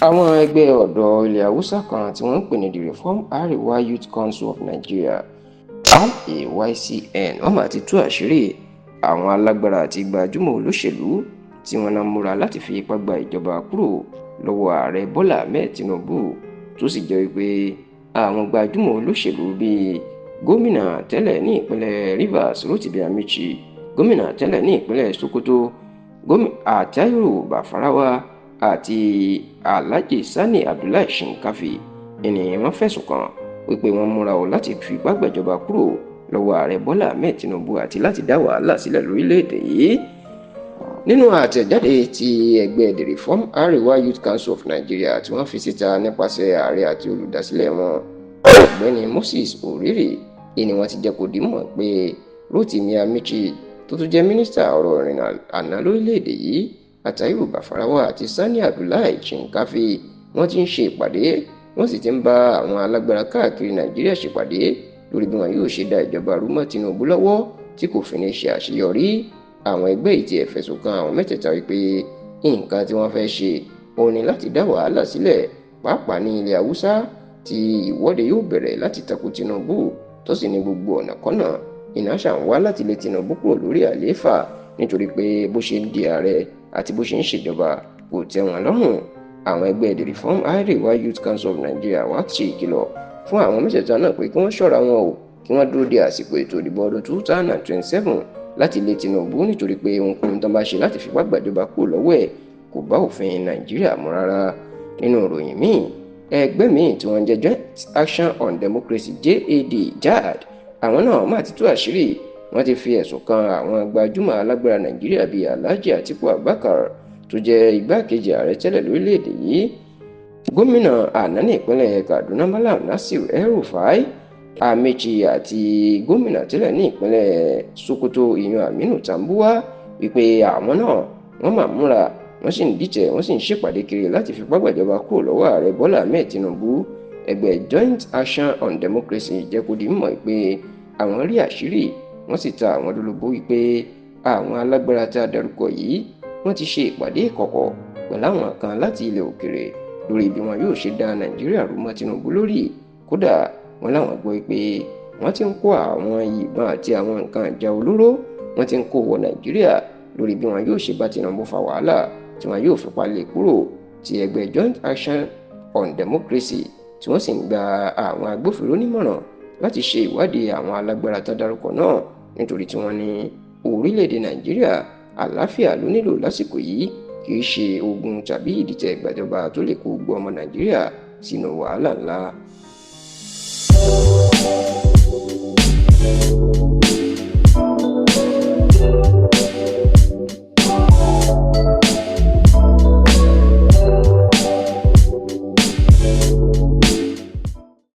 Àwọn ẹgbẹ́ ọ̀dọ́ ilẹ̀ Haúsá kan tí wọ́n ń pè ní The Reform Arewa Youth Council of Nigeria RAYCN wọ́n máa ti tú àṣírí àwọn alágbára àti gbajúmọ̀ olóṣèlú tí wọ́n náà múra láti fi ipá gba ìjọba kúrò lọ́wọ́ ààrẹ Bọ́lá Ahmed Tinubu, tó sì jẹ́ wípé àwọn gbajúmọ̀ olóṣèlú bíi gómìnà tẹ́lẹ̀ ní ìpínlẹ̀ Rivers Rotimi Amichi, gómìnà tẹ́lẹ̀ ní ìpínlẹ̀ Sokoto Àtàírù Bafarawa àti Alhaji Sani Abdullahi Shinkafi ènìyàn wọ́n fẹ̀sùn kàn wípé wọ́n múra láti fi ipá gbàjọba kúrò lọ́wọ́ ààrẹ Bọ́lá Ahmed Tinubu àti láti dá wàhálà sílẹ̀ lórílẹ̀‐èdè yìí. Nínú àtẹ̀jáde tí ẹgbẹ́ The Reform Arewa Youth Council of Nigeria tí wọ́n fi síta nípasẹ̀ ààrẹ àti olùdásílẹ̀ wọn ọ̀gbẹ́ni Moses Oriri ni wọ́n ti jẹ́ kó di mọ̀ pé Rotimi Amichi tó tún jẹ́ mínísítà ọ̀rọ̀ ìrìnnà àná lórílẹ̀‐èdè yìí Àtàírù Bafarawa àti Sani Abdullahi Shinkafi wọ́n ti ń ṣe ìpàdé, wọ́n sì ti ń bá àwọn alágbára káàkiri Nàìjíríà ṣèpàdé lórí bí wọn yóò ṣe dá ìjọba rú mọ́ Tinubu lọ́wọ́ tí kò fi ní ṣe àṣeyọrí. Àwọn ẹgbẹ́ yìí ti fẹ̀sùn kan àwọn mẹ́tẹ̀ẹ̀ta wípé nǹkan tí wọ́n fẹ́ ṣe òun ni láti dá wàhálà sílẹ̀, pàápàá ní ilẹ̀ Haúsá tí ìwọ́de yóò bẹ̀rẹ̀ láti tako Tinubu, tó sì ní gbogbo ọ̀nà kọ́nà iná ṣàn wá láti lé Tinubu kúrò lórí àlééfà nítorí pé bó ṣe ń di ààrẹ àti bó ṣe ń ṣèjọba kò tẹ́ wọn lọ́rùn. Àwọn ẹgbẹ́ The Reform Arewa Youth Council of Nigeria wá ṣe ìkìlọ̀ fún àwọn mẹ́tẹ̀ẹ̀ta náà pé kí wọ́n ṣọ́ra wọn o, kí wọ́n dúró de àsìkò ètò ìdìbò ọdún 2027 láti lé Tinubu, nítorí pé ohunkóhun tó bá ṣe láti fipá gbàjọba kúrò lọ́wọ́ ẹ̀ kò bá òfin Nàìjíríà mu rárá. Nínú ìròyìn míì, ẹgbẹ́ míì tí wọ́n jẹ́ Joint Action on Democracy JAD àwọn náà máa ti tú àṣírí. Wọ́n ti fi ẹ̀sùn kan àwọn gbajúmọ̀ alágbára Nàìjíríà bíi Alhaji Atiku Abubakar tó jẹ́ igbákejì ààrẹ tẹ́lẹ̀ lórílẹ̀‐èdè yìí, gómìnà àná ní ìpínlẹ̀ Kaduna Malam Nasir El-Rufai, Amichi àti gómìnà tẹ́lẹ̀ ní ìpínlẹ̀ Sokoto ìyẹn Aminu Tambuwa wípé àwọn náà wọ́n máa múra, wọ́n sì ń dìtẹ̀, wọ́n sì ń ṣèpàdé kiri láti fipá gbàjọba kúrò lọ́wọ́ ààrẹ Bọ́lá Ahmed Tinubu. Ẹgbẹ́ Joint Action on Democracy jẹ́ kó di mọ̀ pé àwọn rí àṣírí, wọ́n sì ta àwọn dolóbó wípé àwọn alágbára tá a dárúkọ yìí wọ́n ti ṣe ìpàdé ìkọ̀kọ̀ pẹ̀lú àwọn kan láti ilẹ̀ òkèrè lórí bí wọn yóò ṣe dá Nàìjíríà rú mọ́ Tinubu lórí. Kódà wọ́n láwọn gbọ́ pé wọ́n ti ń kó àwọn ìbọn àti àwọn nǹkan ìjà olóró, wọ́n ti ń kó wọ Nàìjíríà lórí bí wọn yóò ṣe bá Tinubu fa wàhálà tí wọn yóò fi palẹ̀ kúrò. Ti ẹgbẹ́ Joint Action on Democracy tí wọ́n sì ń gba àwọn agbófinró nímọ̀ràn láti ṣe ìwádìí àwọn alágbára tá dárúkọ náà, nítorí tí wọ́n ní orílẹ̀-èdè Nàìjíríà àlàáfíà ló nílò lásìkò yìí, kì í ṣe ogun tàbí ìdìtẹ̀ ìgbàjọba tó lè kó gbogbo ọmọ Nàìjíríà sínú wàhálà ńlá.